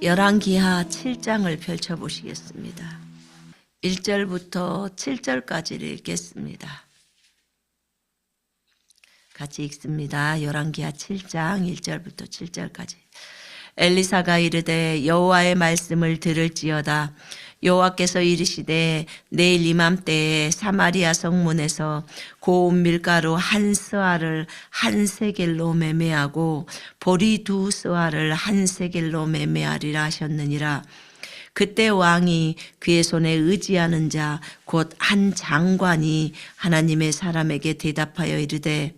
열왕기하 7장을 펼쳐보시겠습니다. 1절부터 7절까지를 읽겠습니다. 같이 읽습니다. 열왕기하 7장 1절부터 7절까지. 엘리사가 이르되 여호와의 말씀을 들을지어다. 여호와께서 이르시되 내일 이맘때에 사마리아 성문에서 고운 밀가루 한 스아를 한 세겔로 매매하고 보리 두 스아를 한 세겔로 매매하리라 하셨느니라. 그때 왕이 그의 손에 의지하는 자 곧 한 장관이 하나님의 사람에게 대답하여 이르되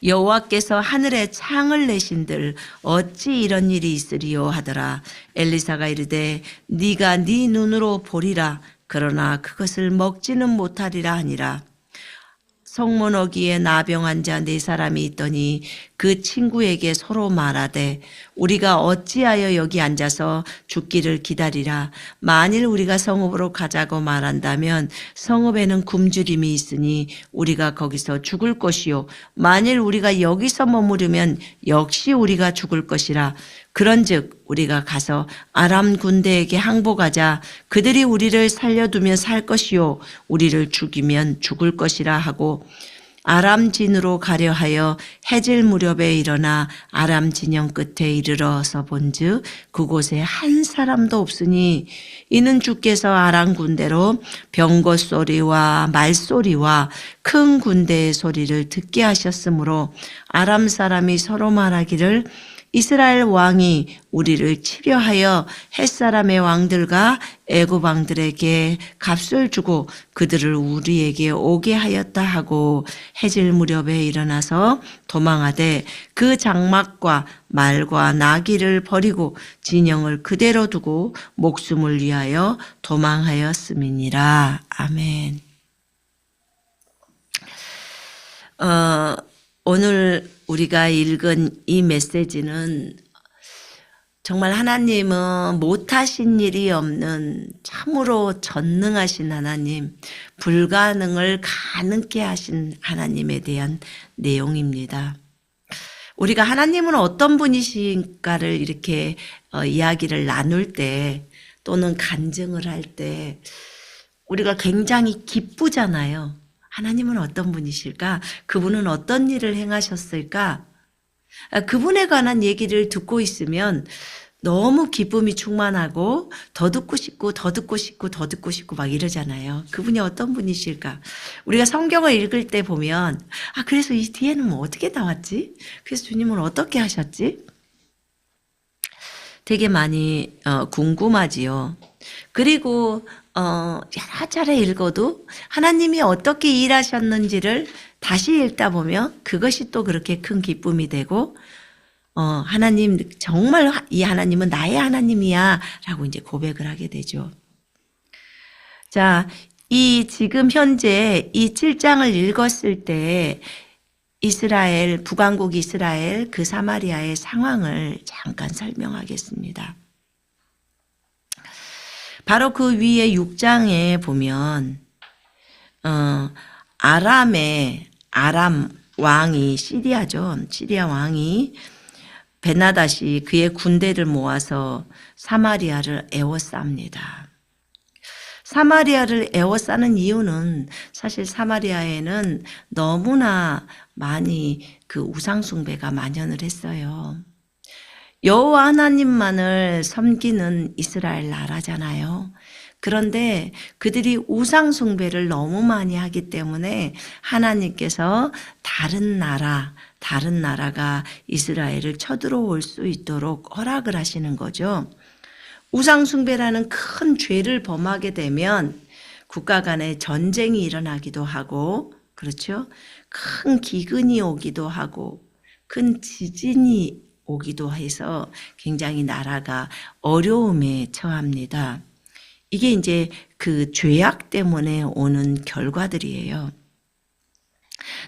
여호와께서 하늘에 창을 내신들 어찌 이런 일이 있으리요 하더라. 엘리사가 이르되 네가 네 눈으로 보리라. 그러나 그것을 먹지는 못하리라 하니라. 성문 어귀에 나병한 자 4사람이 있더니 그 친구에게 서로 말하되 우리가 어찌하여 여기 앉아서 죽기를 기다리라. 만일 우리가 성읍으로 가자고 말한다면 성읍에는 굶주림이 있으니 우리가 거기서 죽을 것이요 만일 우리가 여기서 머무르면 역시 우리가 죽을 것이라. 그런즉 우리가 가서 아람 군대에게 항복하자. 그들이 우리를 살려두면 살 것이요 우리를 죽이면 죽을 것이라 하고 아람 진으로 가려 하여 해질 무렵에 일어나 아람 진영 끝에 이르러서 본즉 그곳에 한 사람도 없으니 이는 주께서 아람 군대로 병거 소리와 말소리와 큰 군대의 소리를 듣게 하셨으므로 아람 사람이 서로 말하기를 이스라엘 왕이 우리를 치려하여 헷사람의 왕들과 애굽 왕들에게 값을 주고 그들을 우리에게 오게 하였다 하고 해질 무렵에 일어나서 도망하되 그 장막과 말과 나귀를 버리고 진영을 그대로 두고 목숨을 위하여 도망하였음이니라. 아멘. 오늘 우리가 읽은 이 메시지는 정말 하나님은 못하신 일이 없는 참으로 전능하신 하나님, 불가능을 가능케 하신 하나님에 대한 내용입니다. 우리가 하나님은 어떤 분이신가를 이렇게 이야기를 나눌 때 또는 간증을 할 때 우리가 굉장히 기쁘잖아요. 하나님은 어떤 분이실까? 그분은 어떤 일을 행하셨을까? 그분에 관한 얘기를 듣고 있으면 너무 기쁨이 충만하고 더 듣고 싶고 더 듣고 싶고 더 듣고 싶고 막 이러잖아요. 그분이 어떤 분이실까? 우리가 성경을 읽을 때 보면 그래서 이 뒤에는 뭐 어떻게 나왔지? 그래서 주님은 어떻게 하셨지? 되게 많이 궁금하지요. 그리고 여러 차례 읽어도 하나님이 어떻게 일하셨는지를 다시 읽다 보면 그것이 또 그렇게 큰 기쁨이 되고 하나님 정말 이 하나님은 나의 하나님이야 라고 이제 고백을 하게 되죠. 자, 이 지금 현재 이 7장을 읽었을 때 이스라엘, 북왕국 이스라엘 그 사마리아의 상황을 잠깐 설명하겠습니다. 바로 그 위에 6장에 보면 아람 왕이 시리아죠. 시리아 왕이 베나닷이 그의 군대를 모아서 사마리아를 에워쌉니다. 사마리아를 에워싸는 이유는 사실 사마리아에는 너무나 많이 그 우상숭배가 만연을 했어요. 여호와 하나님만을 섬기는 이스라엘 나라잖아요. 그런데 그들이 우상 숭배를 너무 많이 하기 때문에 하나님께서 다른 나라가 이스라엘을 쳐들어올 수 있도록 허락을 하시는 거죠. 우상 숭배라는 큰 죄를 범하게 되면 국가 간에 전쟁이 일어나기도 하고, 그렇죠? 큰 기근이 오기도 하고, 큰 지진이 오기도 해서 굉장히 나라가 어려움에 처합니다. 이게 이제 그 죄악 때문에 오는 결과들이에요.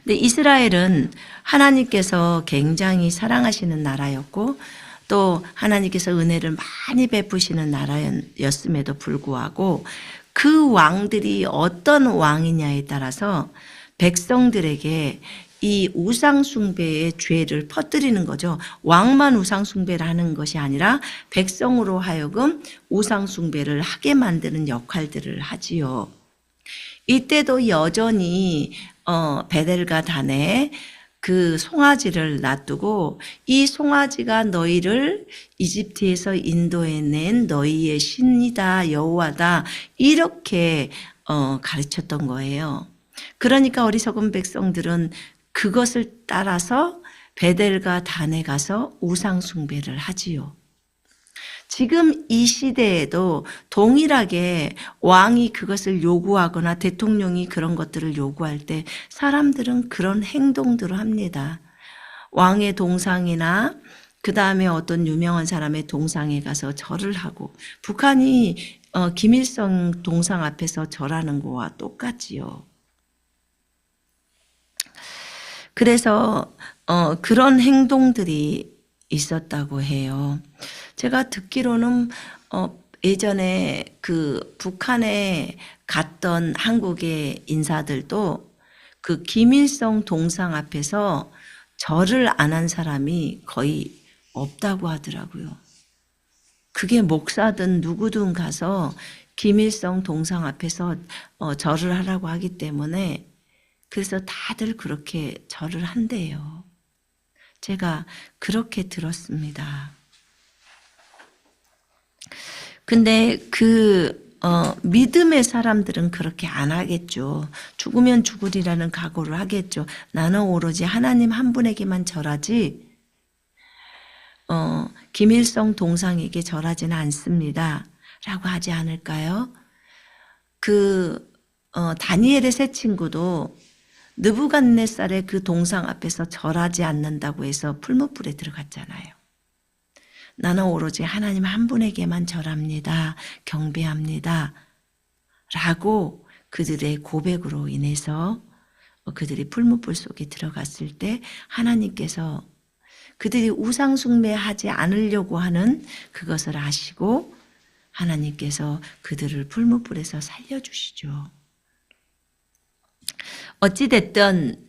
근데 이스라엘은 하나님께서 굉장히 사랑하시는 나라였고 또 하나님께서 은혜를 많이 베푸시는 나라였음에도 불구하고 그 왕들이 어떤 왕이냐에 따라서 백성들에게 이 우상숭배의 죄를 퍼뜨리는 거죠. 왕만 우상숭배를 하는 것이 아니라 백성으로 하여금 우상숭배를 하게 만드는 역할들을 하지요. 이때도 여전히 베델과 단에 그 송아지를 놔두고 이 송아지가 너희를 이집트에서 인도해낸 너희의 신이다 여호와다 이렇게 가르쳤던 거예요. 그러니까 어리석은 백성들은 그것을 따라서 베델과 단에 가서 우상 숭배를 하지요. 지금 이 시대에도 동일하게 왕이 그것을 요구하거나 대통령이 그런 것들을 요구할 때 사람들은 그런 행동들을 합니다. 왕의 동상이나 그 다음에 어떤 유명한 사람의 동상에 가서 절을 하고 북한이 김일성 동상 앞에서 절하는 거와 똑같지요. 그래서 그런 행동들이 있었다고 해요. 제가 듣기로는 예전에 그 북한에 갔던 한국의 인사들도 그 김일성 동상 앞에서 절을 안 한 사람이 거의 없다고 하더라고요. 그게 목사든 누구든 가서 김일성 동상 앞에서 절을 하라고 하기 때문에 그래서 다들 그렇게 절을 한대요. 제가 그렇게 들었습니다. 근데 믿음의 사람들은 그렇게 안 하겠죠. 죽으면 죽으리라는 각오를 하겠죠. 나는 오로지 하나님 한 분에게만 절하지 김일성 동상에게 절하지는 않습니다. 라고 하지 않을까요? 다니엘의 세 친구도 느부갓네살의 그 동상 앞에서 절하지 않는다고 해서 풀무불에 들어갔잖아요. 나는 오로지 하나님 한 분에게만 절합니다. 경배합니다. 라고 그들의 고백으로 인해서 그들이 풀무불 속에 들어갔을 때 하나님께서 그들이 우상숭배하지 않으려고 하는 그것을 아시고 하나님께서 그들을 풀무불에서 살려주시죠. 어찌됐든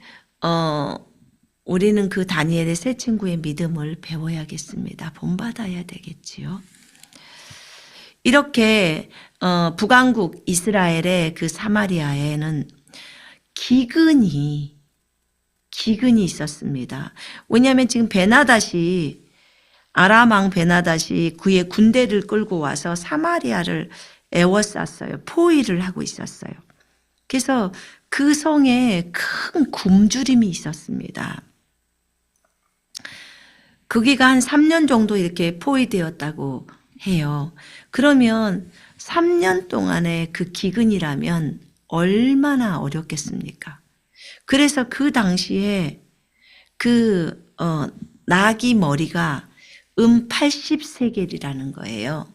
우리는 그 다니엘의 세 친구의 믿음을 배워야겠습니다. 본받아야 되겠지요. 이렇게 북왕국 이스라엘의 그 사마리아에는 기근이 있었습니다. 왜냐하면 지금 아람 왕 베나닷이 그의 군대를 끌고 와서 사마리아를 에워쌌어요. 포위를 하고 있었어요. 그래서 그 성에 큰 굶주림이 있었습니다. 거기가 한 3년 정도 이렇게 포위되었다고 해요. 그러면 3년 동안의 그 기근이라면 얼마나 어렵겠습니까? 그래서 그 당시에 나귀 머리가 80세겔이라는 거예요.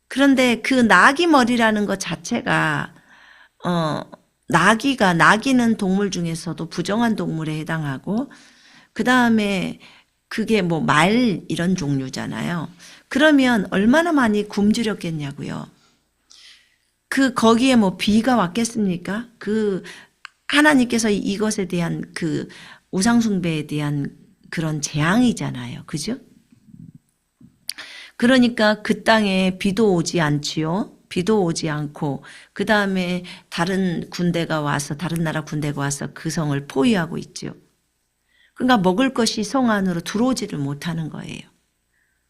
그런데 그 나귀 머리라는 것 자체가 나귀는 동물 중에서도 부정한 동물에 해당하고 그 다음에 그게 뭐 말 이런 종류잖아요. 그러면 얼마나 많이 굶주렸겠냐고요. 거기에 뭐 비가 왔겠습니까? 하나님께서 이것에 대한 우상숭배에 대한 그런 재앙이잖아요. 그죠? 그러니까 그 땅에 비도 오지 않지요. 비도 오지 않고 그 다음에 다른 나라 군대가 와서 그 성을 포위하고 있죠. 그러니까 먹을 것이 성 안으로 들어오지를 못하는 거예요.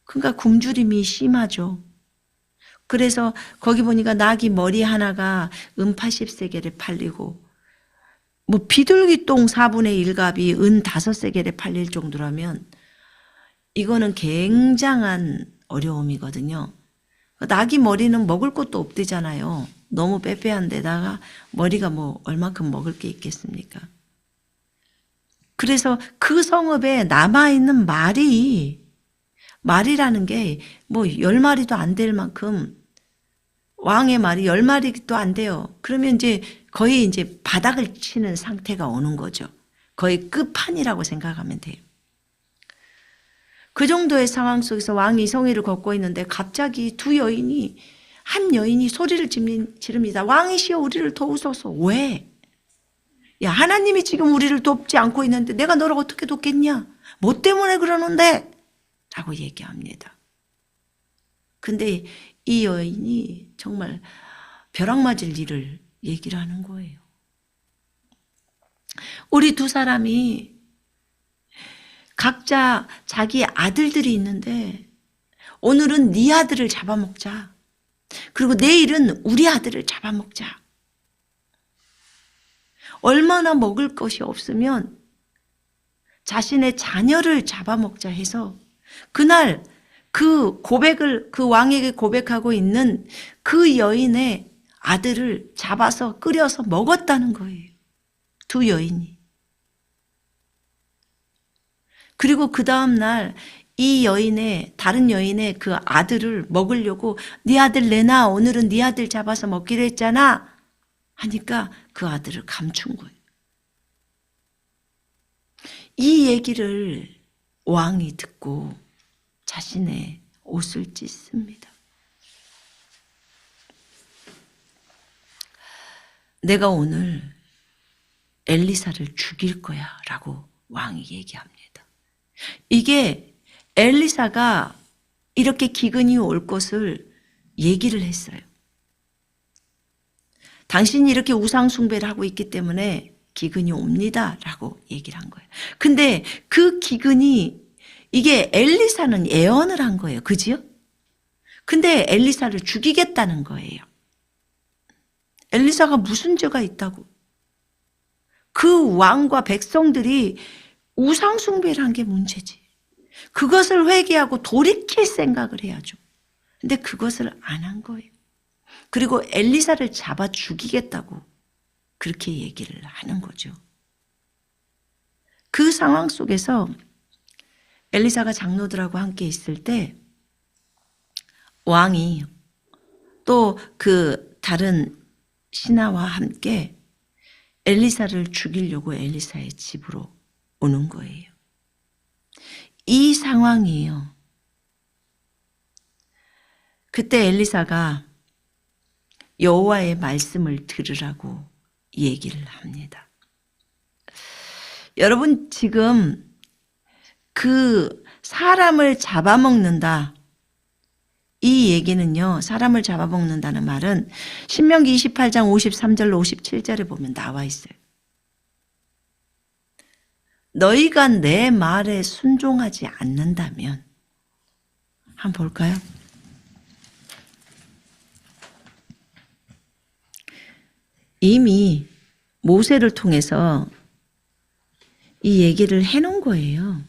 그러니까 굶주림이 심하죠. 그래서 거기 보니까 나귀 머리 하나가 80세겔에 팔리고 뭐 비둘기똥 4분의 1값이 5세겔에 팔릴 정도라면 이거는 굉장한 어려움이거든요. 나귀 머리는 먹을 것도 없대잖아요. 너무 빼빼한 데다가 머리가 뭐 얼마큼 먹을 게 있겠습니까? 그래서 그 성읍에 남아있는 말이라는 게 뭐 10마리도 안 될 만큼 왕의 말이 10마리도 안 돼요. 그러면 거의 바닥을 치는 상태가 오는 거죠. 거의 끝판이라고 생각하면 돼요. 그 정도의 상황 속에서 왕이 성위를 걷고 있는데 갑자기 한 여인이 소리를 지릅니다. 왕이시여 우리를 도우소서. 왜? 야, 하나님이 지금 우리를 돕지 않고 있는데 내가 너를 어떻게 돕겠냐? 뭐 때문에 그러는데? 라고 얘기합니다. 근데 이 여인이 정말 벼락 맞을 일을 얘기를 하는 거예요. 우리 두 사람이 각자 자기 아들들이 있는데 오늘은 네 아들을 잡아먹자. 그리고 내일은 우리 아들을 잡아먹자. 얼마나 먹을 것이 없으면 자신의 자녀를 잡아먹자 해서 그날 그 고백을 그 왕에게 고백하고 있는 그 여인의 아들을 잡아서 끓여서 먹었다는 거예요. 두 여인이. 그리고 그 다음날 이 여인의 다른 여인의 그 아들을 먹으려고 네 아들 내놔. 오늘은 네 아들 잡아서 먹기로 했잖아. 하니까 그 아들을 감춘 거예요. 이 얘기를 왕이 듣고 자신의 옷을 찢습니다. 내가 오늘 엘리사를 죽일 거야 라고 왕이 얘기합니다. 이게 엘리사가 이렇게 기근이 올 것을 얘기를 했어요. 당신이 이렇게 우상 숭배를 하고 있기 때문에 기근이 옵니다 라고 얘기를 한 거예요. 근데 그 기근이 이게 엘리사는 예언을 한 거예요. 그지요? 근데 엘리사를 죽이겠다는 거예요. 엘리사가 무슨 죄가 있다고? 그 왕과 백성들이 우상 숭배를 한 게 문제지. 그것을 회개하고 돌이킬 생각을 해야죠. 근데 그것을 안 한 거예요. 그리고 엘리사를 잡아 죽이겠다고 그렇게 얘기를 하는 거죠. 그 상황 속에서 엘리사가 장로들하고 함께 있을 때 왕이 또 그 다른 신하와 함께 엘리사를 죽이려고 엘리사의 집으로 오는 거예요. 이 상황이에요. 그때 엘리사가 여호와의 말씀을 들으라고 얘기를 합니다. 여러분 지금 그 사람을 잡아먹는다. 이 얘기는요. 사람을 잡아먹는다는 말은 신명기 28장 53절로 57절에 보면 나와 있어요. 너희가 내 말에 순종하지 않는다면 한번 볼까요? 이미 모세를 통해서 이 얘기를 해놓은 거예요.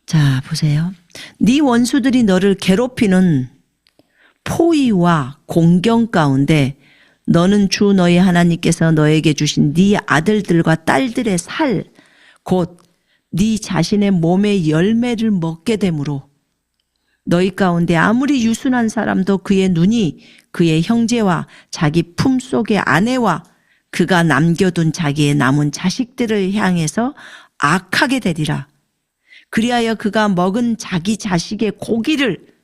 자, 보세요. 네 원수들이 너를 괴롭히는 포위와 공경 가운데 너는 주 너희 하나님께서 너에게 주신 네 아들들과 딸들의 살, 곧 네 자신의 몸의 열매를 먹게 되므로 너희 가운데 아무리 유순한 사람도 그의 눈이 그의 형제와 자기 품속의 아내와 그가 남겨둔 자기의 남은 자식들을 향해서 악하게 되리라. 그리하여 그가 먹은 자기 자식의 고기를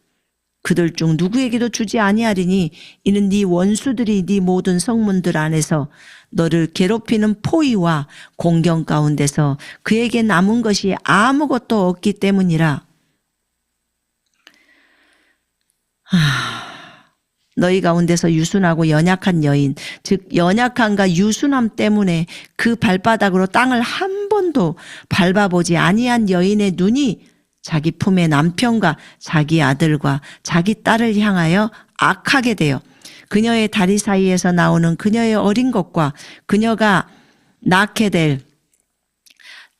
그들 중 누구에게도 주지 아니하리니 이는 네 원수들이 네 모든 성문들 안에서 너를 괴롭히는 포위와 공경 가운데서 그에게 남은 것이 아무것도 없기 때문이라. 너희 가운데서 유순하고 연약한 여인, 즉 연약함과 유순함 때문에 그 발바닥으로 땅을 한 번도 밟아보지 아니한 여인의 눈이 자기 품의 남편과 자기 아들과 자기 딸을 향하여 악하게 되어 그녀의 다리 사이에서 나오는 그녀의 어린 것과 그녀가 낳게 될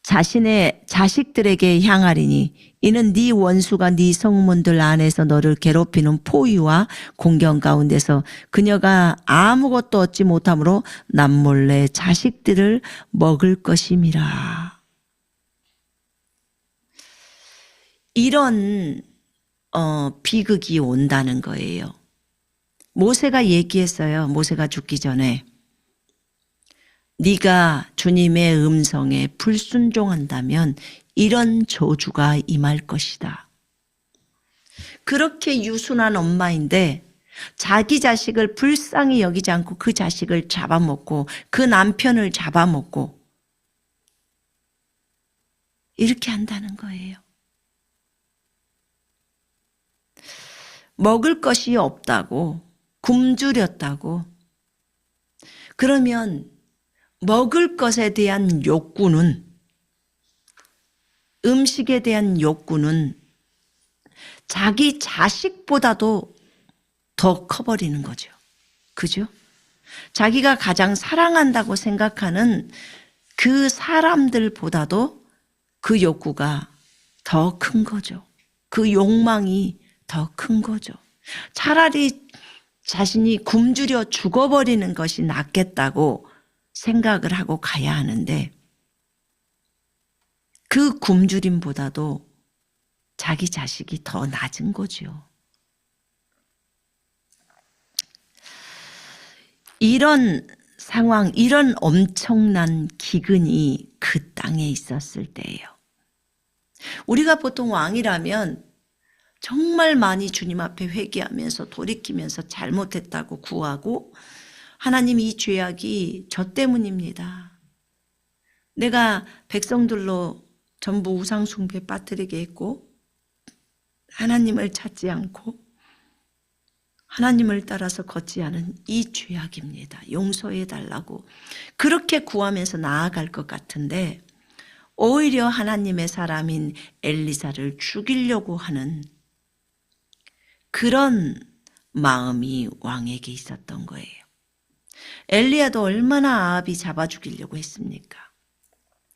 자신의 자식들에게 향하리니 이는 네 원수가 네 성문들 안에서 너를 괴롭히는 포위와 공경 가운데서 그녀가 아무것도 얻지 못함으로 남몰래 자식들을 먹을 것임이라. 이런 비극이 온다는 거예요. 모세가 얘기했어요. 모세가 죽기 전에 네가 주님의 음성에 불순종한다면 이런 저주가 임할 것이다. 그렇게 유순한 엄마인데 자기 자식을 불쌍히 여기지 않고 그 자식을 잡아먹고 그 남편을 잡아먹고 이렇게 한다는 거예요. 먹을 것이 없다고, 굶주렸다고. 그러면 먹을 것에 대한 욕구는, 음식에 대한 욕구는 자기 자식보다도 더 커버리는 거죠. 그죠? 자기가 가장 사랑한다고 생각하는 그 사람들보다도 그 욕구가 더 큰 거죠. 그 욕망이 더 큰 거죠. 차라리 자신이 굶주려 죽어버리는 것이 낫겠다고 생각을 하고 가야 하는데 그 굶주림보다도 자기 자식이 더 낮은 거죠. 이런 상황, 이런 엄청난 기근이 그 땅에 있었을 때예요. 우리가 보통 왕이라면 정말 많이 주님 앞에 회개하면서 돌이키면서 잘못했다고 구하고 하나님 이 죄악이 저 때문입니다. 내가 백성들로 전부 우상 숭배에 빠뜨리게 했고 하나님을 찾지 않고 하나님을 따라서 걷지 않은 이 죄악입니다. 용서해 달라고 그렇게 구하면서 나아갈 것 같은데 오히려 하나님의 사람인 엘리사를 죽이려고 하는 그런 마음이 왕에게 있었던 거예요. 엘리야도 얼마나 아합이 잡아 죽이려고 했습니까?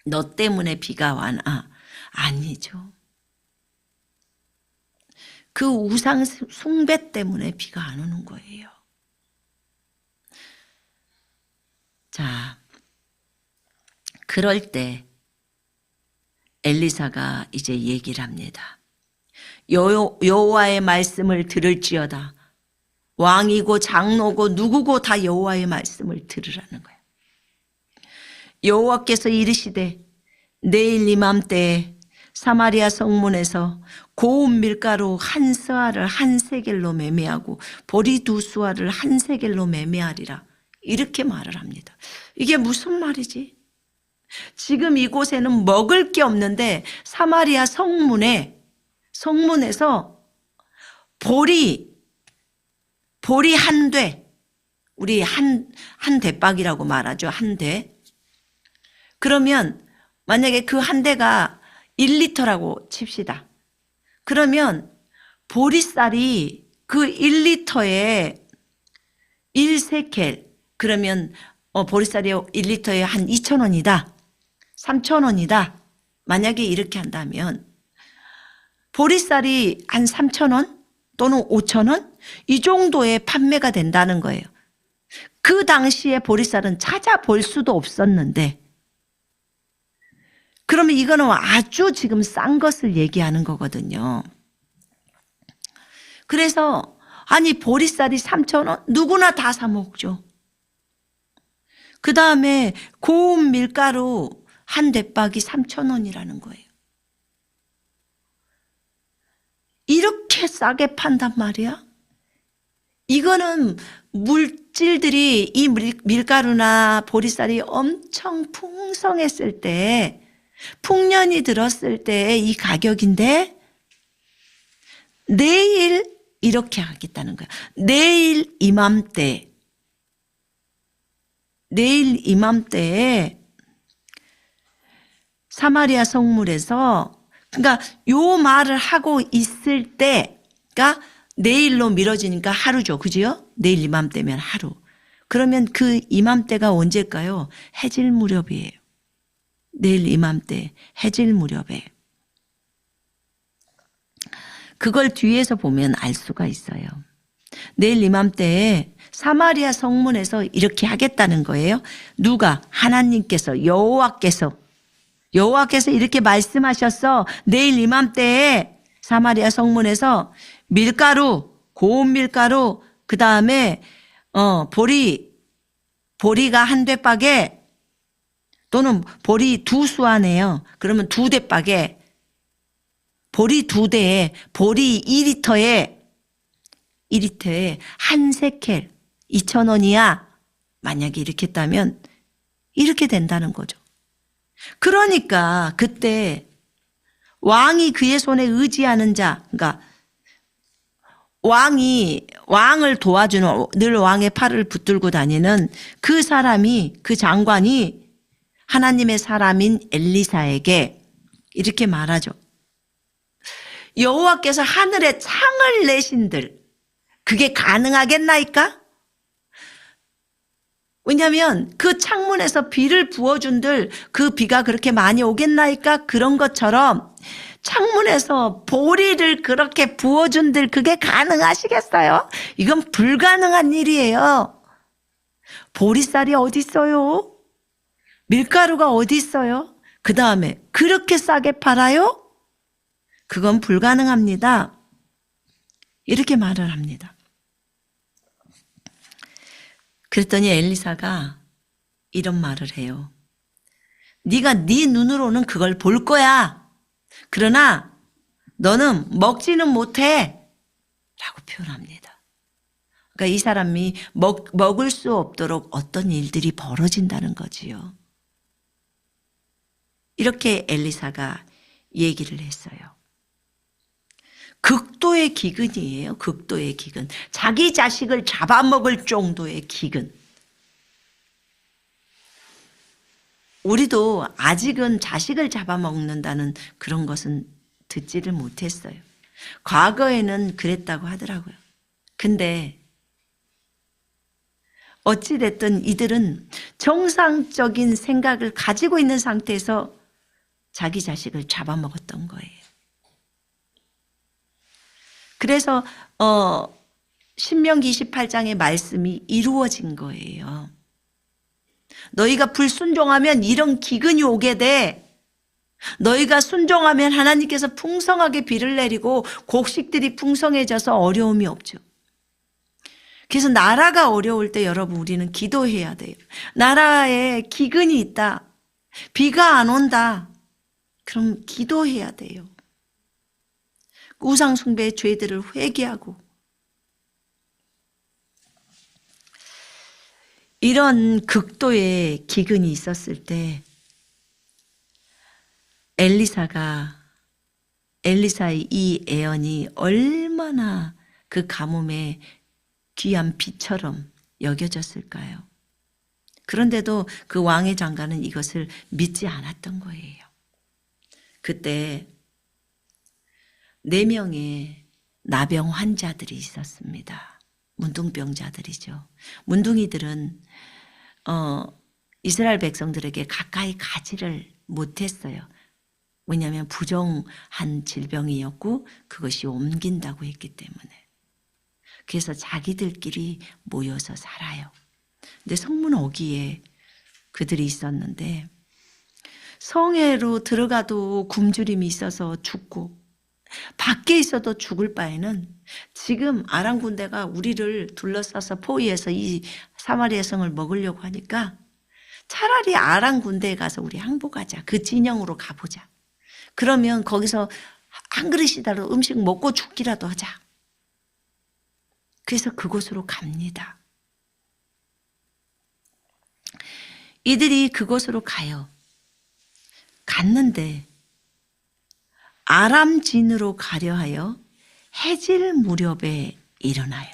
너 때문에 비가 와나? 아니죠. 그 우상 숭배 때문에 비가 안 오는 거예요. 자, 그럴 때 엘리사가 이제 얘기를 합니다. 여호와의 말씀을 들을지어다. 왕이고 장로고 누구고 다 여호와의 말씀을 들으라는 거예요. 여호와께서 이르시되 내일 이맘때에 사마리아 성문에서 고운 밀가루 한 스아를 한 세겔로 매매하고 보리 두 수아를 한 세겔로 매매하리라. 이렇게 말을 합니다. 이게 무슨 말이지? 지금 이곳에는 먹을 게 없는데 사마리아 성문에서 보리 한 대, 우리 한 대박이라고 말하죠. 한 대. 그러면 만약에 그 한 대가 1리터라고 칩시다. 그러면 보리쌀이 그 1리터에 1세켈, 그러면 보리쌀이 1리터에 한 2,000원이다. 3,000원이다. 만약에 이렇게 한다면 보리쌀이 한 3,000원 또는 5,000원 이 정도의 판매가 된다는 거예요. 그 당시에 보리쌀은 찾아볼 수도 없었는데 그러면 이거는 아주 지금 싼 것을 얘기하는 거거든요. 그래서 아니 보리쌀이 3,000원 누구나 다 사 먹죠. 그 다음에 고운 밀가루 한 대박이 3,000원이라는 거예요. 이렇게 싸게 판단 말이야? 이거는 물질들이 이 밀가루나 보리쌀이 엄청 풍성했을 때 풍년이 들었을 때 이 가격인데 내일 이렇게 하겠다는 거야. 내일 이맘때에 사마리아 성문에서 그러니까 요 말을 하고 있을 때가 내일로 미뤄지니까 하루죠. 그죠? 내일 이맘때면 하루. 그러면 그 이맘때가 언제일까요? 해질 무렵이에요. 내일 이맘때 해질 무렵에. 그걸 뒤에서 보면 알 수가 있어요. 내일 이맘때에 사마리아 성문에서 이렇게 하겠다는 거예요. 누가? 하나님께서 여호와께서 이렇게 말씀하셨어. 내일 이맘때에 사마리아 성문에서 밀가루, 고운 밀가루, 그 다음에 보리가 한 대박에 또는 보리 두 수아네요. 그러면 두 대박에 보리 두 대에 보리 2리터에 1리터에 한 세켈 2,000원이야. 만약에 이렇게 했다면 이렇게 된다는 거죠. 그러니까 그때 왕이 그의 손에 의지하는 자, 그러니까 왕을 도와주는, 늘 왕의 팔을 붙들고 다니는 그 사람이, 그 장관이 하나님의 사람인 엘리사에게 이렇게 말하죠. 여호와께서 하늘에 창을 내신들 그게 가능하겠나이까? 왜냐하면 그 창문에서 비를 부어준들 그 비가 그렇게 많이 오겠나이까? 그런 것처럼 창문에서 보리를 그렇게 부어준들 그게 가능하시겠어요? 이건 불가능한 일이에요. 보리쌀이 어디 있어요? 밀가루가 어디 있어요? 그 다음에 그렇게 싸게 팔아요? 그건 불가능합니다. 이렇게 말을 합니다. 그랬더니 엘리사가 이런 말을 해요. 네가 네 눈으로는 그걸 볼 거야. 그러나 너는 먹지는 못해 라고 표현합니다. 그러니까 이 사람이 먹을 수 없도록 어떤 일들이 벌어진다는 거지요. 이렇게 엘리사가 얘기를 했어요. 극도의 기근이에요. 극도의 기근. 자기 자식을 잡아먹을 정도의 기근. 우리도 아직은 자식을 잡아먹는다는 그런 것은 듣지를 못했어요. 과거에는 그랬다고 하더라고요. 근데 어찌됐든 이들은 정상적인 생각을 가지고 있는 상태에서 자기 자식을 잡아먹었던 거예요. 그래서 신명기 28장의 말씀이 이루어진 거예요. 너희가 불순종하면 이런 기근이 오게 돼. 너희가 순종하면 하나님께서 풍성하게 비를 내리고 곡식들이 풍성해져서 어려움이 없죠. 그래서 나라가 어려울 때 여러분 우리는 기도해야 돼요. 나라에 기근이 있다. 비가 안 온다. 그럼 기도해야 돼요. 우상 숭배의 죄들을 회개하고 이런 극도의 기근이 있었을 때 엘리사의 이 애언이 얼마나 그 가뭄의 귀한 비처럼 여겨졌을까요? 그런데도 그 왕의 장관은 이것을 믿지 않았던 거예요. 그때 4명의 나병 환자들이 있었습니다. 문둥병자들이죠. 문둥이들은 이스라엘 백성들에게 가까이 가지를 못했어요. 왜냐하면 부정한 질병이었고 그것이 옮긴다고 했기 때문에. 그래서 자기들끼리 모여서 살아요. 근데 성문 어귀에 그들이 있었는데 성회로 들어가도 굶주림이 있어서 죽고 밖에 있어도 죽을 바에는 지금 아람 군대가 우리를 둘러싸서 포위해서 이 사마리아 성을 먹으려고 하니까 차라리 아람 군대에 가서 우리 항복하자. 그 진영으로 가보자. 그러면 거기서 한 그릇이라도 음식 먹고 죽기라도 하자. 그래서 그곳으로 갑니다. 이들이 그곳으로 가요. 갔는데 아람진으로 가려 하여 해질 무렵에 일어나요.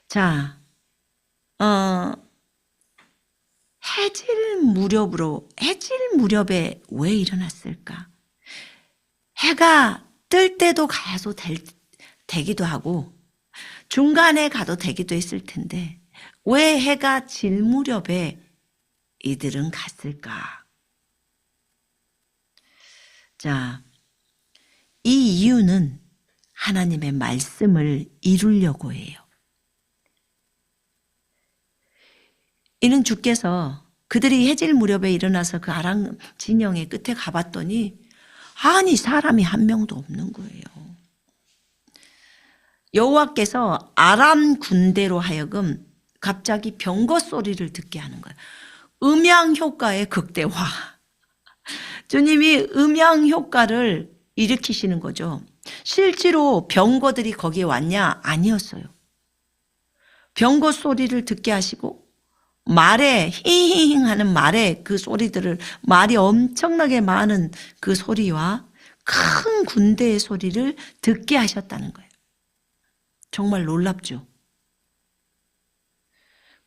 자, 해질 무렵에 왜 일어났을까? 해가 뜰 때도 가도 되기도 하고 중간에 가도 되기도 했을 텐데 왜 해가 질 무렵에 이들은 갔을까? 자, 이 이유는 하나님의 말씀을 이루려고 해요. 이는 주께서 그들이 해질 무렵에 일어나서 그 아람 진영의 끝에 가봤더니 아니 사람이 한 명도 없는 거예요. 여호와께서 아람 군대로 하여금 갑자기 병거 소리를 듣게 하는 거예요. 음향 효과의 극대화. 주님이 음향 효과를 일으키시는 거죠. 실제로 병거들이 거기에 왔냐? 아니었어요. 병거 소리를 듣게 하시고 말에 힝힝 하는 말에 그 소리들을 말이 엄청나게 많은 그 소리와 큰 군대의 소리를 듣게 하셨다는 거예요. 정말 놀랍죠.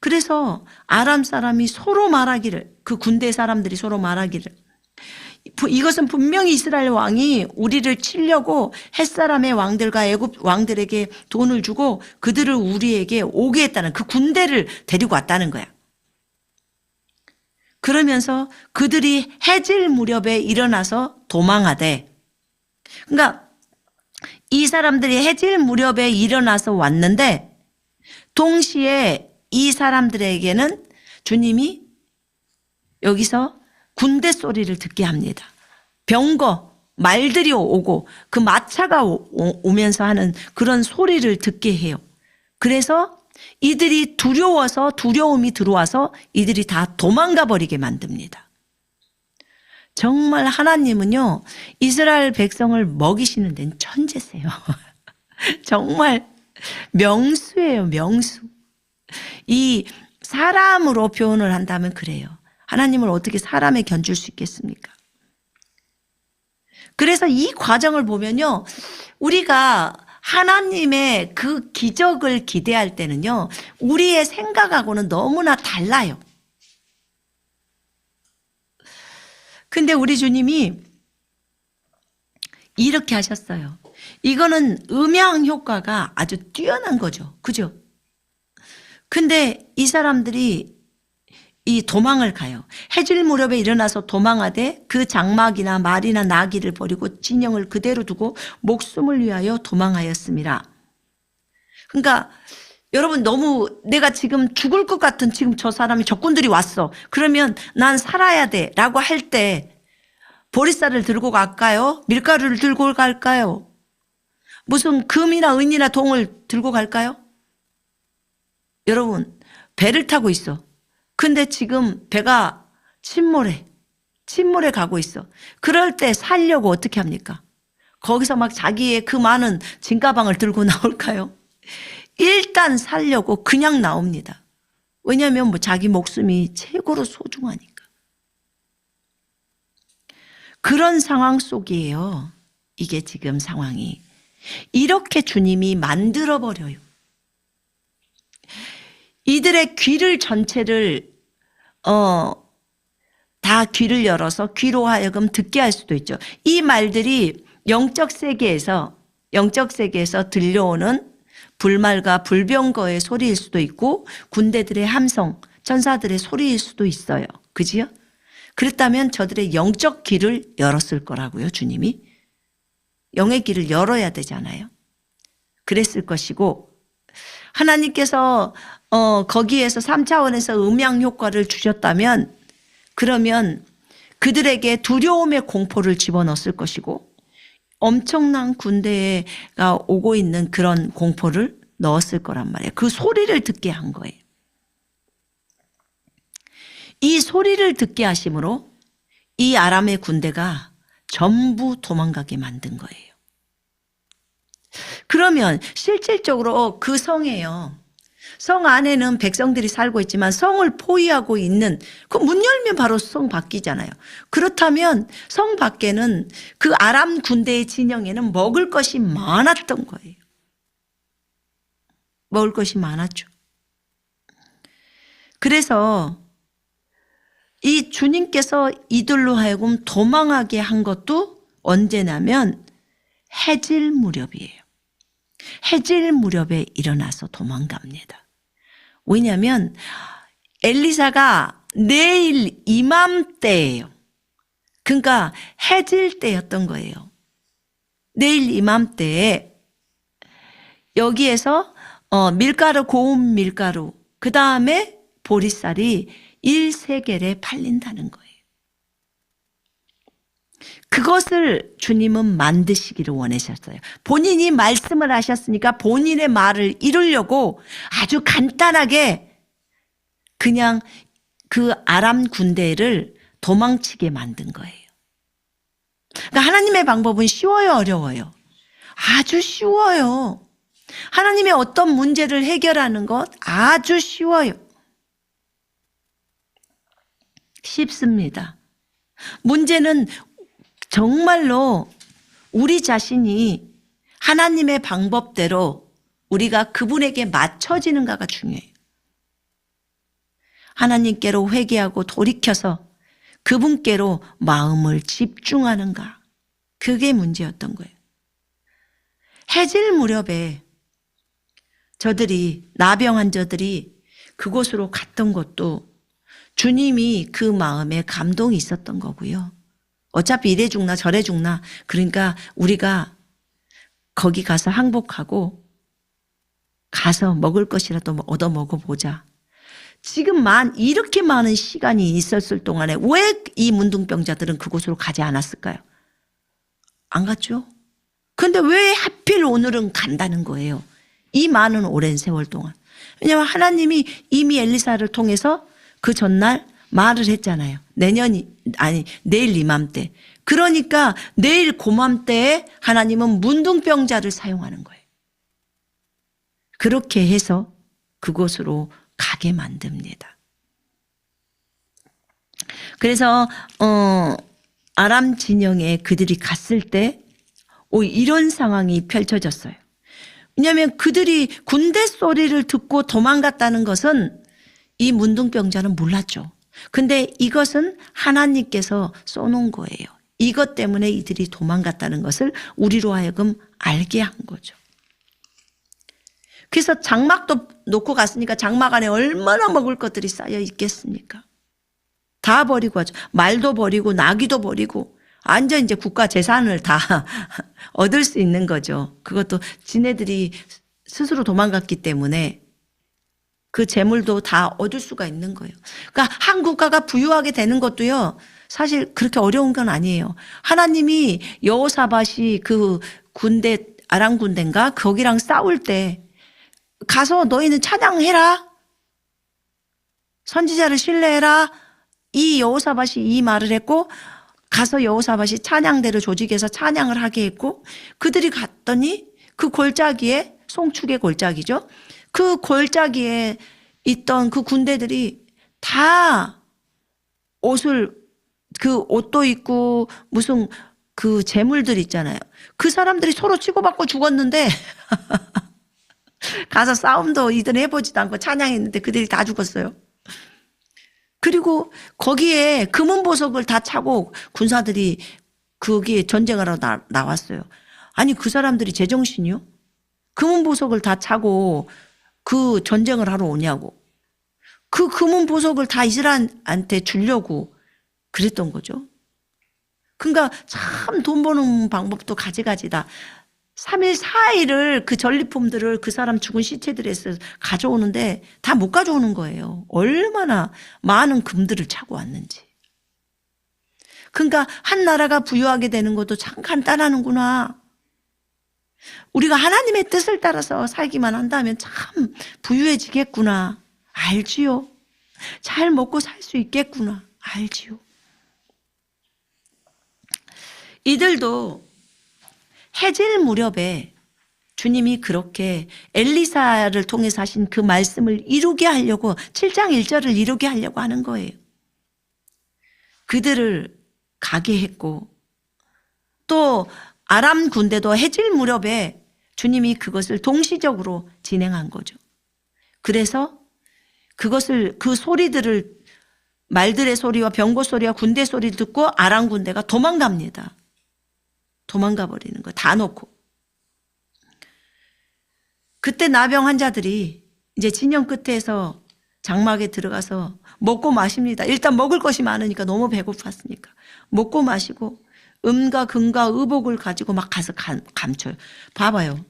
그래서 아람 사람이 서로 말하기를, 그 군대 사람들이 서로 말하기를, 이것은 분명히 이스라엘 왕이 우리를 치려고 햇사람의 왕들과 애굽 왕들에게 돈을 주고 그들을 우리에게 오게 했다는, 그 군대를 데리고 왔다는 거야. 그러면서 그들이 해질 무렵에 일어나서 도망하되, 그러니까 이 사람들이 해질 무렵에 일어나서 왔는데 동시에 이 사람들에게는 주님이 여기서 군대 소리를 듣게 합니다. 병거, 말들이 오고 그 마차가 오면서 하는 그런 소리를 듣게 해요. 그래서 이들이 두려워서, 두려움이 들어와서 이들이 다 도망가 버리게 만듭니다. 정말 하나님은요, 이스라엘 백성을 먹이시는 데는 천재세요. 정말 명수예요, 명수. 이 사람으로 표현을 한다면 그래요. 하나님을 어떻게 사람에 견줄 수 있겠습니까? 그래서 이 과정을 보면요, 우리가 하나님의 그 기적을 기대할 때는요, 우리의 생각하고는 너무나 달라요. 근데 우리 주님이 이렇게 하셨어요. 이거는 음향 효과가 아주 뛰어난 거죠. 그죠? 근데 이 사람들이 이 도망을 가요. 해질 무렵에 일어나서 도망하되 그 장막이나 말이나 나귀를 버리고 진영을 그대로 두고 목숨을 위하여 도망하였습니다. 그러니까 여러분, 너무 내가 지금 죽을 것 같은, 지금 저 사람이 적군들이 왔어. 그러면 난 살아야 돼 라고 할 때 보리쌀을 들고 갈까요? 밀가루를 들고 갈까요? 무슨 금이나 은이나 동을 들고 갈까요? 여러분, 배를 타고 있어. 근데 지금 배가 침몰해 가고 있어. 그럴 때 살려고 어떻게 합니까? 거기서 막 자기의 그 많은 짐가방을 들고 나올까요? 일단 살려고 그냥 나옵니다. 왜냐하면 뭐 자기 목숨이 최고로 소중하니까. 그런 상황 속이에요. 이게 지금 상황이. 이렇게 주님이 만들어버려요. 이들의 귀를 전체를 다 귀를 열어서 귀로 하여금 듣게 할 수도 있죠. 이 말들이 영적 세계에서 들려오는 불말과 불병거의 소리일 수도 있고 군대들의 함성, 천사들의 소리일 수도 있어요. 그지요? 그랬다면 저들의 영적 귀를 열었을 거라고요. 주님이. 영의 귀를 열어야 되잖아요. 그랬을 것이고, 하나님께서 거기에서 3차원에서 음향 효과를 주셨다면 그러면 그들에게 두려움의 공포를 집어넣었을 것이고 엄청난 군대가 오고 있는 그런 공포를 넣었을 거란 말이에요. 그 소리를 듣게 한 거예요. 이 소리를 듣게 하심으로 이 아람의 군대가 전부 도망가게 만든 거예요. 그러면 실질적으로 그 성이에요. 성 안에는 백성들이 살고 있지만 성을 포위하고 있는, 그 문 열면 바로 성 밖이잖아요. 그렇다면 성 밖에는 그 아람 군대의 진영에는 먹을 것이 많았던 거예요. 먹을 것이 많았죠. 그래서 이 주님께서 이들로 하여금 도망하게 한 것도 언제냐면 해질 무렵이에요. 해질 무렵에 일어나서 도망갑니다. 왜냐하면 엘리사가 내일 이맘때예요. 그러니까 해질 때였던 거예요. 내일 이맘때에 여기에서 밀가루, 고운 밀가루, 그 다음에 보리쌀이 1세겔에 팔린다는 거예요. 그것을 주님은 만드시기를 원하셨어요. 본인이 말씀을 하셨으니까 본인의 말을 이루려고 아주 간단하게 그냥 그 아람 군대를 도망치게 만든 거예요. 그러니까 하나님의 방법은 쉬워요, 어려워요? 아주 쉬워요. 하나님의 어떤 문제를 해결하는 것 아주 쉬워요. 쉽습니다. 문제는 정말로 우리 자신이 하나님의 방법대로 우리가 그분에게 맞춰지는가가 중요해요. 하나님께로 회개하고 돌이켜서 그분께로 마음을 집중하는가. 그게 문제였던 거예요. 해질 무렵에 나병 환자들이 그곳으로 갔던 것도 주님이 그 마음에 감동이 있었던 거고요. 어차피 이래 죽나 저래 죽나 그러니까 우리가 거기 가서 항복하고 가서 먹을 것이라도 얻어 먹어보자. 지금 이렇게 많은 시간이 있었을 동안에 왜 이 문둥병자들은 그곳으로 가지 않았을까요? 안 갔죠? 근데 왜 하필 오늘은 간다는 거예요? 이 많은 오랜 세월 동안. 왜냐하면 하나님이 이미 엘리사를 통해서 그 전날 말을 했잖아요. 내일 이맘때. 그러니까 내일 고맘때에 하나님은 문둥병자를 사용하는 거예요. 그렇게 해서 그곳으로 가게 만듭니다. 그래서 아람 진영에 그들이 갔을 때 이런 상황이 펼쳐졌어요. 왜냐하면 그들이 군대 소리를 듣고 도망갔다는 것은 이 문둥병자는 몰랐죠. 근데 이것은 하나님께서 쏘는 거예요. 이것 때문에 이들이 도망갔다는 것을 우리로 하여금 알게 한 거죠. 그래서 장막도 놓고 갔으니까 장막 안에 얼마나 먹을 것들이 쌓여 있겠습니까? 다 버리고 하죠. 말도 버리고 나귀도 버리고 완전 이제 국가 재산을 다 얻을 수 있는 거죠. 그것도 지네들이 스스로 도망갔기 때문에 그 재물도 다 얻을 수가 있는 거예요. 그러니까 한 국가가 부유하게 되는 것도요. 사실 그렇게 어려운 건 아니에요. 하나님이 여호사밧이 그 군대 아람 군대인가 거기랑 싸울 때 가서 너희는 찬양해라. 선지자를 신뢰해라. 이 여호사밧이 이 말을 했고 가서 여호사밧이 찬양대를 조직해서 찬양을 하게 했고 그들이 갔더니 그 골짜기에 송축의 골짜기죠. 그 골짜기에 있던 그 군대들이 다 옷도 있고 무슨 그 재물들 있잖아요. 그 사람들이 서로 치고받고 죽었는데 가서 싸움도 이들 해보지도 않고 찬양했는데 그들이 다 죽었어요. 그리고 거기에 금은 보석을 다 차고 군사들이 거기에 전쟁하러 나왔어요. 아니 그 사람들이 제정신이요? 금은 보석을 다 차고 그 전쟁을 하러 오냐고. 그 금은 보석을 다 이스라엘한테 주려고 그랬던 거죠. 그러니까 참 돈 버는 방법도 가지가지다. 3일 4일을 그 전리품들을 그 사람 죽은 시체들에서 가져오는데 다 못 가져오는 거예요. 얼마나 많은 금들을 차고 왔는지. 그러니까 한 나라가 부유하게 되는 것도 참 간단하는구나. 우리가 하나님의 뜻을 따라서 살기만 한다면 참 부유해지겠구나. 알지요. 잘 먹고 살 수 있겠구나. 알지요. 이들도 해질 무렵에 주님이 그렇게 엘리사를 통해서 하신 그 말씀을 이루게 하려고 7장 1절을 이루게 하려고 하는 거예요. 그들을 가게 했고 또 아람 군대도 해질 무렵에 주님이 그것을 동시적으로 진행한 거죠. 그래서 그 소리들을 말들의 소리와 병거 소리와 군대 소리를 듣고 아람 군대가 도망갑니다. 도망가 버리는 거 다 놓고. 그때 나병 환자들이 이제 진영 끝에서 장막에 들어가서 먹고 마십니다. 일단 먹을 것이 많으니까 너무 배고팠으니까 먹고 마시고 은과 금과 의복을 가지고 막 가서 감춰요. 봐봐요.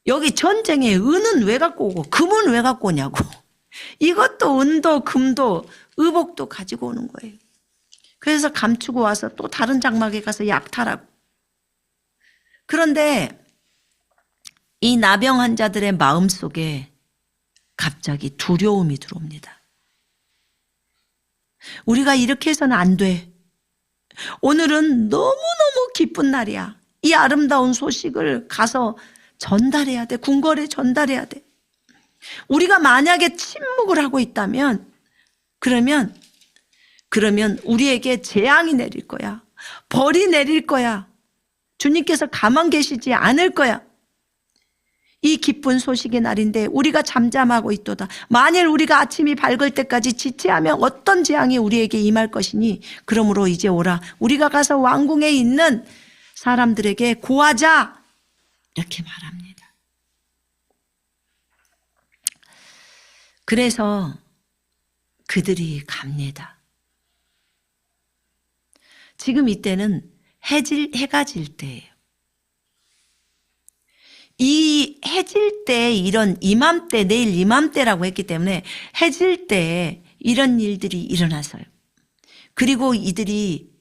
여기 전쟁에 은은 왜 갖고 오고 금은 왜 갖고 오냐고. 이것도 은도 금도 의복도 가지고 오는 거예요. 그래서 감추고 와서 또 다른 장막에 가서 약탈하고. 그런데 이 나병 환자들의 마음속에 갑자기 두려움이 들어옵니다. 우리가 이렇게 해서는 안 돼. 오늘은 너무너무 기쁜 날이야. 이 아름다운 소식을 가서 전달해야 돼. 궁궐에 전달해야 돼. 우리가 만약에 침묵을 하고 있다면 그러면 우리에게 재앙이 내릴 거야. 벌이 내릴 거야. 주님께서 가만 계시지 않을 거야. 이 기쁜 소식의 날인데 우리가 잠잠하고 있도다. 만일 우리가 아침이 밝을 때까지 지체하면 어떤 재앙이 우리에게 임할 것이니 그러므로 이제 오라. 우리가 가서 왕궁에 있는 사람들에게 고하자. 이렇게 말합니다. 그래서 그들이 갑니다. 지금 이때는 해가 질 때예요. 이 해질 때 이런 이맘때, 내일 이맘때라고 했기 때문에 해질 때 이런 일들이 일어나서요. 그리고 이들이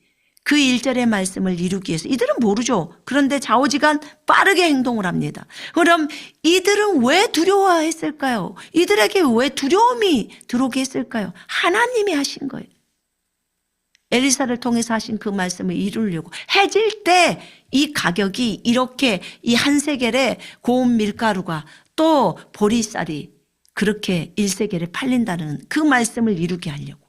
그 1절의 말씀을 이루기 위해서 이들은 모르죠. 그런데 좌우지간 빠르게 행동을 합니다. 그럼 이들은 왜 두려워했을까요? 이들에게 왜 두려움이 들어오게 했을까요? 하나님이 하신 거예요. 엘리사를 통해서 하신 그 말씀을 이루려고. 해질 때 이 가격이 이렇게 이 한 세겔에 고운 밀가루가 또 보리쌀이 그렇게 1세겔에 팔린다는 그 말씀을 이루게 하려고.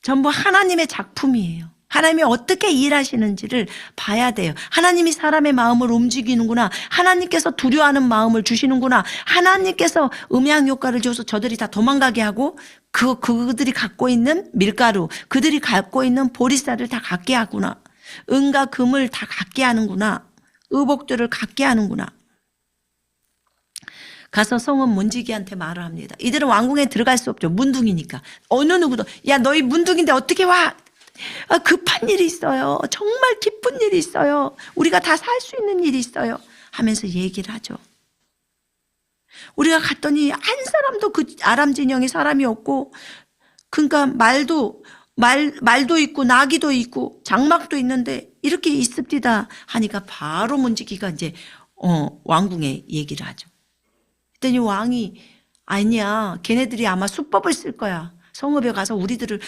전부 하나님의 작품이에요. 하나님이 어떻게 일하시는지를 봐야 돼요. 하나님이 사람의 마음을 움직이는구나. 하나님께서 두려워하는 마음을 주시는구나. 하나님께서 음향 효과를 줘서 저들이 다 도망가게 하고 그들이 갖고 있는 밀가루, 그들이 갖고 있는 보리쌀을 다 갖게 하구나. 은과 금을 다 갖게 하는구나. 의복들을 갖게 하는구나. 가서 성은 문지기한테 말을 합니다. 이들은 왕궁에 들어갈 수 없죠. 문둥이니까. 어느 누구도 야 너희 문둥인데 어떻게 와? 급한 일이 있어요. 정말 기쁜 일이 있어요. 우리가 다 살 수 있는 일이 있어요. 하면서 얘기를 하죠. 우리가 갔더니 한 사람도 그 아람 진영에 사람이 없고 그러니까 말도 있고 나귀도 있고 장막도 있는데 이렇게 있습니다 하니까 바로 문지기가 이제 왕궁에 얘기를 하죠. 그랬더니 왕이 아니야. 걔네들이 아마 수법을 쓸 거야. 성읍에 가서 우리들을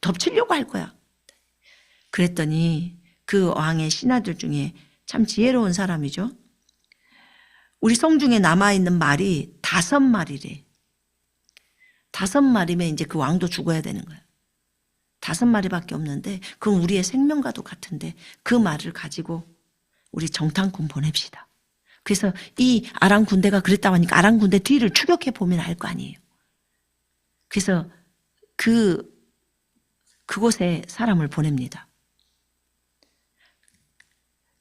덮치려고 할 거야. 그랬더니 그 왕의 신하들 중에 참 지혜로운 사람이죠. 우리 성중에 남아있는 말이 5마리래. 5마리면 이제 그 왕도 죽어야 되는 거야. 5마리밖에 없는데 그건 우리의 생명과도 같은데 그 말을 가지고 우리 정탐꾼 보냅시다. 그래서 이 아람 군대가 그랬다고 하니까 아람 군대 뒤를 추격해 보면 알 거 아니에요. 그래서 그곳에 사람을 보냅니다.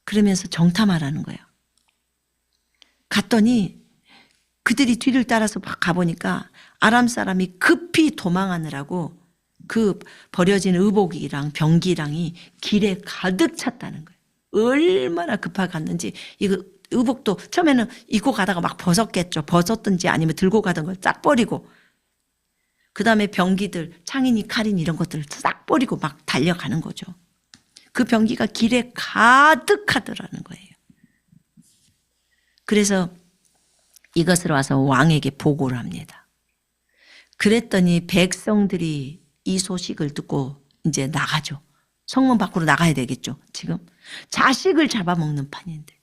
그러면서 정탐하라는 거예요. 갔더니 그들이 뒤를 따라서 가보니까 아람 사람이 급히 도망하느라고 그 버려진 의복이랑 병기랑이 길에 가득 찼다는 거예요. 얼마나 급하게 갔는지 이거 의복도 처음에는 입고 가다가 막 벗었겠죠. 벗었든지 아니면 들고 가던 걸 싹 버리고 그 다음에 병기들 창이니 칼이니 이런 것들을 싹 버리고 막 달려가는 거죠. 그 병기가 길에 가득하더라는 거예요. 그래서 이것을 와서 왕에게 보고를 합니다. 그랬더니 백성들이 이 소식을 듣고 이제 나가죠. 성문 밖으로 나가야 되겠죠. 지금 자식을 잡아먹는 판인데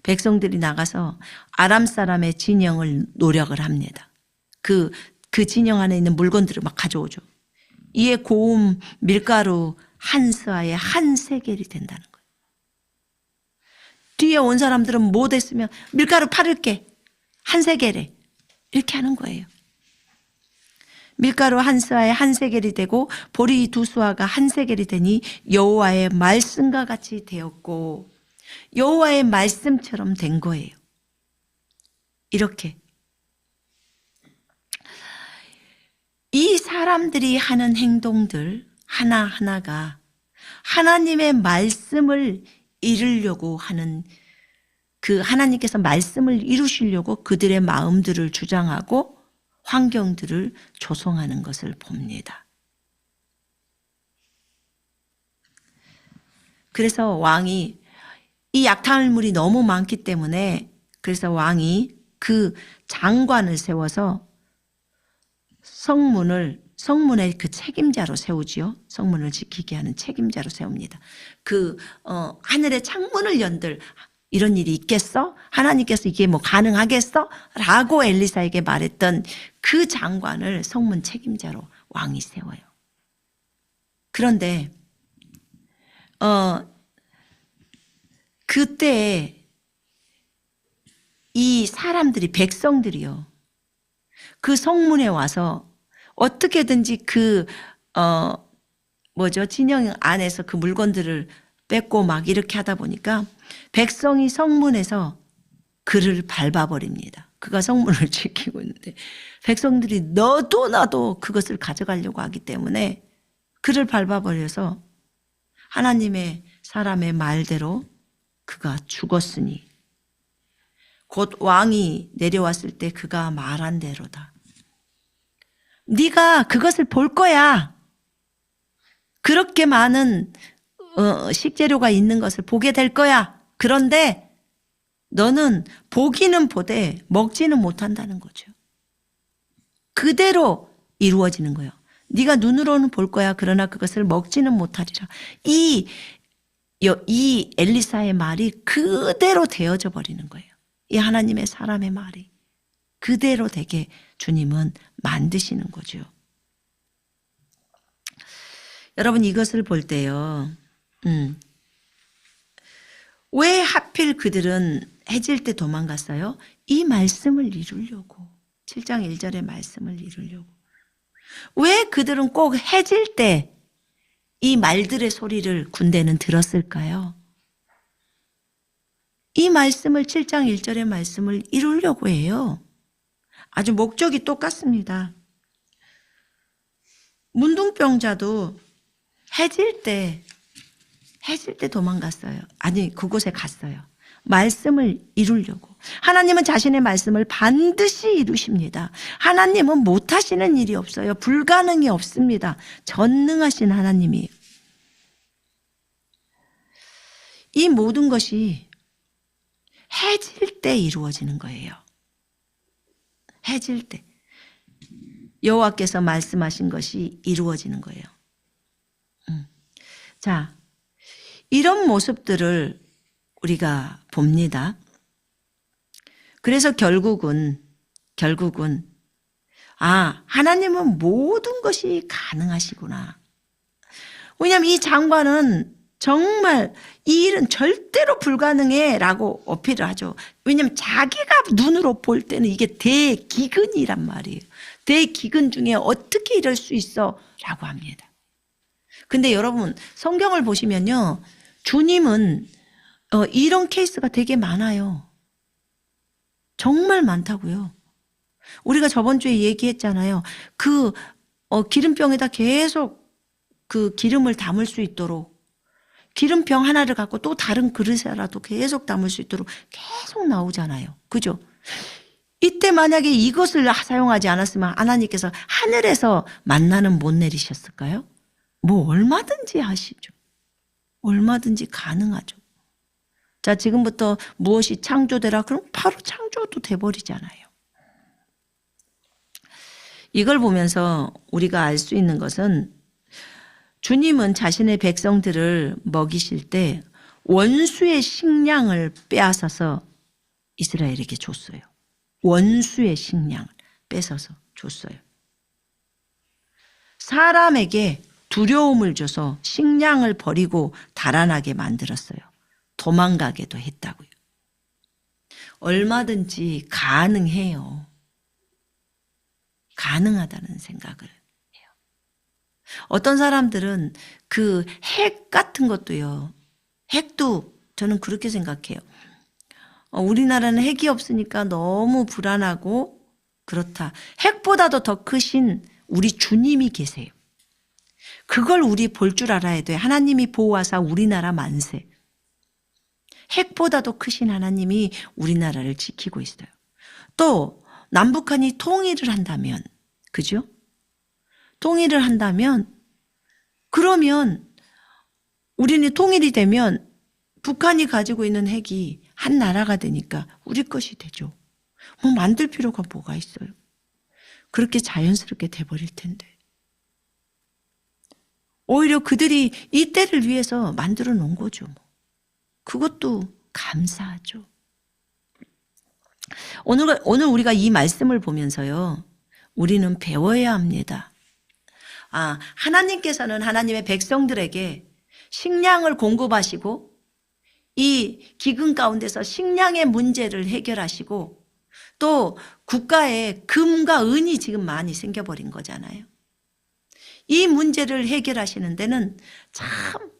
백성들이 나가서 아람 사람의 진영을 노력을 합니다. 그 진영 안에 있는 물건들을 막 가져오죠. 이에 고운 밀가루 한 스아에 한 세겔이 된다는 거예요. 뒤에 온 사람들은 못 했으면 밀가루 팔을게 한 세겔에 이렇게 하는 거예요. 밀가루 한 스아에 한 세겔이 되고 보리 2수아가 한 세겔이 되니 여호와의 말씀과 같이 되었고 여호와의 말씀처럼 된 거예요. 이렇게 이 사람들이 하는 행동들 하나하나가 하나님의 말씀을 이루려고 하는 그 하나님께서 말씀을 이루시려고 그들의 마음들을 주장하고 환경들을 조성하는 것을 봅니다. 그래서 왕이 이 약탈물이 너무 많기 때문에 그래서 왕이 그 장관을 세워서 성문을 성문의 그 책임자로 세우지요. 성문을 지키게 하는 책임자로 세웁니다. 하늘의 창문을 연들 이런 일이 있겠어? 하나님께서 이게 뭐 가능하겠어? 라고 엘리사에게 말했던 그 장관을 성문 책임자로 왕이 세워요. 그런데 그때 이 사람들이 백성들이요. 그 성문에 와서 어떻게든지 진영 안에서 그 물건들을 뺏고 막 이렇게 하다 보니까 백성이 성문에서 그를 밟아버립니다. 그가 성문을 지키고 있는데 백성들이 너도 나도 그것을 가져가려고 하기 때문에 그를 밟아버려서 하나님의 사람의 말대로 그가 죽었으니 곧 왕이 내려왔을 때 그가 말한 대로다. 네가 그것을 볼 거야. 그렇게 많은 식재료가 있는 것을 보게 될 거야. 그런데 너는 보기는 보되 먹지는 못한다는 거죠. 그대로 이루어지는 거예요. 네가 눈으로는 볼 거야. 그러나 그것을 먹지는 못하리라. 이 엘리사의 말이 그대로 되어져 버리는 거예요. 이 하나님의 사람의 말이 그대로 되게 주님은 만드시는 거죠. 여러분 이것을 볼 때요. 왜 하필 그들은 해질 때 도망갔어요? 이 말씀을 이루려고. 7장 1절의 말씀을 이루려고. 왜 그들은 꼭 해질 때 이 말들의 소리를 군대는 들었을까요? 이 말씀을 7장 1절의 말씀을 이루려고 해요. 아주 목적이 똑같습니다. 문둥병자도 해질 때 도망갔어요. 아니 그곳에 갔어요. 말씀을 이루려고. 하나님은 자신의 말씀을 반드시 이루십니다. 하나님은 못하시는 일이 없어요. 불가능이 없습니다. 전능하신 하나님이에요. 이 모든 것이 해질 때 이루어지는 거예요. 해질 때 여호와께서 말씀하신 것이 이루어지는 거예요. 자, 이런 모습들을 우리가 봅니다. 그래서 결국은 하나님은 모든 것이 가능하시구나. 왜냐하면 이 장관은 정말 이 일은 절대로 불가능해 라고 어필을 하죠. 왜냐하면 자기가 눈으로 볼 때는 이게 대기근이란 말이에요. 대기근 중에 어떻게 이럴 수 있어? 라고 합니다. 근데 여러분 성경을 보시면요. 주님은 이런 케이스가 되게 많아요. 정말 많다고요. 우리가 저번 주에 얘기했잖아요. 기름병에다 계속 그 기름을 담을 수 있도록 기름병 하나를 갖고 또 다른 그릇에라도 계속 담을 수 있도록 계속 나오잖아요. 그죠? 이때 만약에 이것을 사용하지 않았으면 하나님께서 하늘에서 만나는 못 내리셨을까요? 뭐 얼마든지 하시죠. 얼마든지 가능하죠. 자, 지금부터 무엇이 창조되라 그럼 바로 창조도 돼버리잖아요. 이걸 보면서 우리가 알 수 있는 것은 주님은 자신의 백성들을 먹이실 때 원수의 식량을 빼앗아서 이스라엘에게 줬어요. 원수의 식량을 뺏어서 줬어요. 사람에게 두려움을 줘서 식량을 버리고 달아나게 만들었어요. 도망가게도 했다고요. 얼마든지 가능해요. 가능하다는 생각을 해요. 어떤 사람들은 그 핵 같은 것도요. 핵도 저는 그렇게 생각해요. 우리나라는 핵이 없으니까 너무 불안하고 그렇다. 핵보다도 더 크신 우리 주님이 계세요. 그걸 우리 볼 줄 알아야 돼요. 하나님이 보호하사 우리나라 만세. 핵보다도 크신 하나님이 우리나라를 지키고 있어요. 또 남북한이 통일을 한다면, 그죠? 통일을 한다면 그러면 우리는 통일이 되면 북한이 가지고 있는 핵이 한 나라가 되니까 우리 것이 되죠. 뭐 만들 필요가 뭐가 있어요. 그렇게 자연스럽게 돼버릴 텐데. 오히려 그들이 이 때를 위해서 만들어 놓은 거죠. 그것도 감사하죠. 오늘 우리가 이 말씀을 보면서요, 우리는 배워야 합니다. 하나님께서는 하나님의 백성들에게 식량을 공급하시고 이 기근 가운데서 식량의 문제를 해결하시고 또 국가에 금과 은이 지금 많이 생겨버린 거잖아요. 이 문제를 해결하시는 데는 참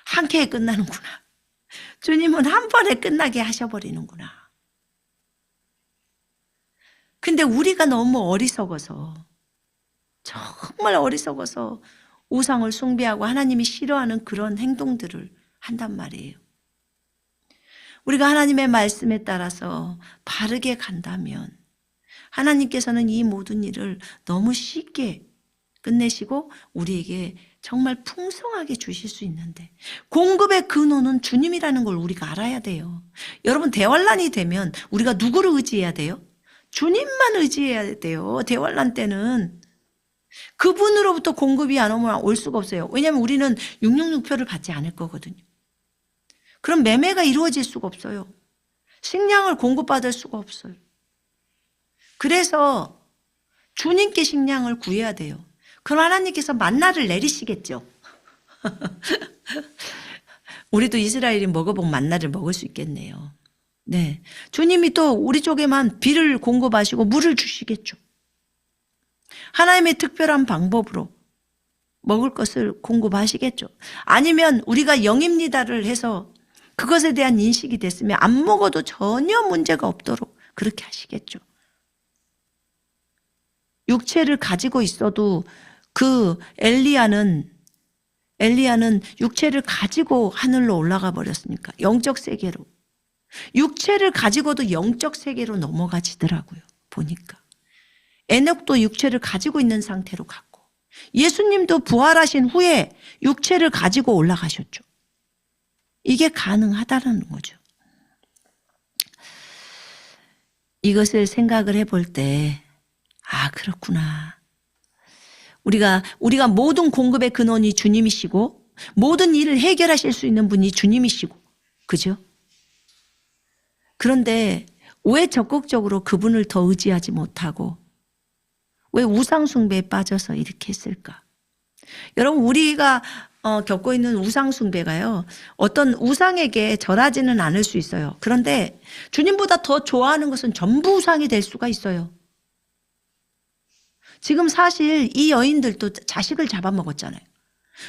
한쾌에 끝나는구나. 주님은 한 번에 끝나게 하셔버리는구나. 근데 우리가 너무 어리석어서, 정말 어리석어서 우상을 숭배하고 하나님이 싫어하는 그런 행동들을 한단 말이에요. 우리가 하나님의 말씀에 따라서 바르게 간다면 하나님께서는 이 모든 일을 너무 쉽게 끝내시고 우리에게 정말 풍성하게 주실 수 있는데, 공급의 근원은 주님이라는 걸 우리가 알아야 돼요. 여러분, 대환란이 되면 우리가 누구를 의지해야 돼요? 주님만 의지해야 돼요. 대환란 때는 그분으로부터 공급이 안 오면 올 수가 없어요. 왜냐하면 우리는 666표를 받지 않을 거거든요. 그럼 매매가 이루어질 수가 없어요. 식량을 공급받을 수가 없어요. 그래서 주님께 식량을 구해야 돼요. 그럼 하나님께서 만나를 내리시겠죠. 우리도 이스라엘이 먹어본 만나를 먹을 수 있겠네요. 네, 주님이 또 우리 쪽에만 비를 공급하시고 물을 주시겠죠. 하나님의 특별한 방법으로 먹을 것을 공급하시겠죠. 아니면 우리가 영입니다를 해서 그것에 대한 인식이 됐으면 안 먹어도 전혀 문제가 없도록 그렇게 하시겠죠. 육체를 가지고 있어도 그 엘리야는 육체를 가지고 하늘로 올라가 버렸으니까 영적 세계로, 육체를 가지고도 영적 세계로 넘어가지더라고요. 보니까 에녹도 육체를 가지고 있는 상태로 갔고, 예수님도 부활하신 후에 육체를 가지고 올라가셨죠. 이게 가능하다는 거죠. 이것을 생각을 해볼 때, 그렇구나. 우리가 모든 공급의 근원이 주님이시고 모든 일을 해결하실 수 있는 분이 주님이시고, 그죠? 그런데 왜 적극적으로 그분을 더 의지하지 못하고 왜 우상 숭배에 빠져서 이렇게 했을까? 여러분, 우리가 겪고 있는 우상 숭배가요, 어떤 우상에게 절하지는 않을 수 있어요. 그런데 주님보다 더 좋아하는 것은 전부 우상이 될 수가 있어요. 지금 사실 이 여인들도 자식을 잡아먹었잖아요.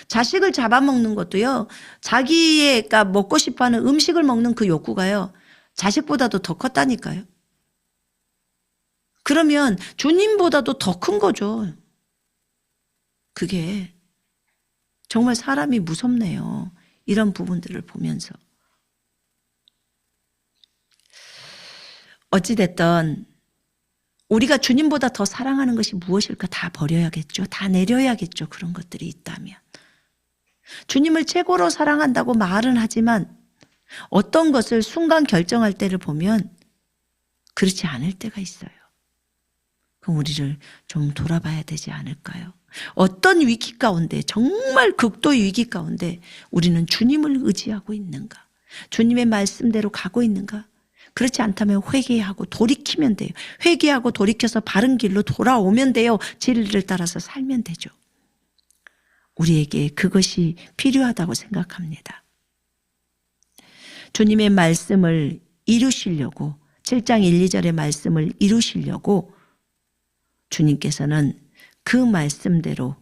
자식을 잡아먹는 것도요, 자기가 먹고 싶어하는 음식을 먹는 그 욕구가요, 자식보다도 더 컸다니까요. 그러면 주님보다도 더 큰 거죠. 그게 정말 사람이 무섭네요. 이런 부분들을 보면서. 어찌됐든 우리가 주님보다 더 사랑하는 것이 무엇일까 다 버려야겠죠. 다 내려야겠죠. 그런 것들이 있다면. 주님을 최고로 사랑한다고 말은 하지만 어떤 것을 순간 결정할 때를 보면 그렇지 않을 때가 있어요. 그럼 우리를 좀 돌아봐야 되지 않을까요? 어떤 위기 가운데, 정말 극도의 위기 가운데 우리는 주님을 의지하고 있는가? 주님의 말씀대로 가고 있는가? 그렇지 않다면 회개하고 돌이키면 돼요. 회개하고 돌이켜서 바른 길로 돌아오면 돼요. 진리를 따라서 살면 되죠. 우리에게 그것이 필요하다고 생각합니다. 주님의 말씀을 이루시려고, 7장 1, 2절의 말씀을 이루시려고 주님께서는 그 말씀대로,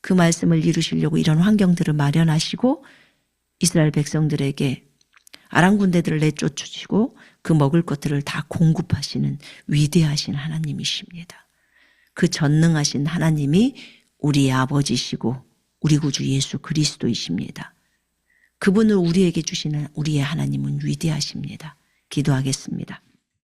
그 말씀을 이루시려고 이런 환경들을 마련하시고 이스라엘 백성들에게 아람 군대들을 내쫓으시고 그 먹을 것들을 다 공급하시는 위대하신 하나님이십니다. 그 전능하신 하나님이 우리의 아버지시고 우리 구주 예수 그리스도이십니다. 그분을 우리에게 주시는 우리의 하나님은 위대하십니다. 기도하겠습니다.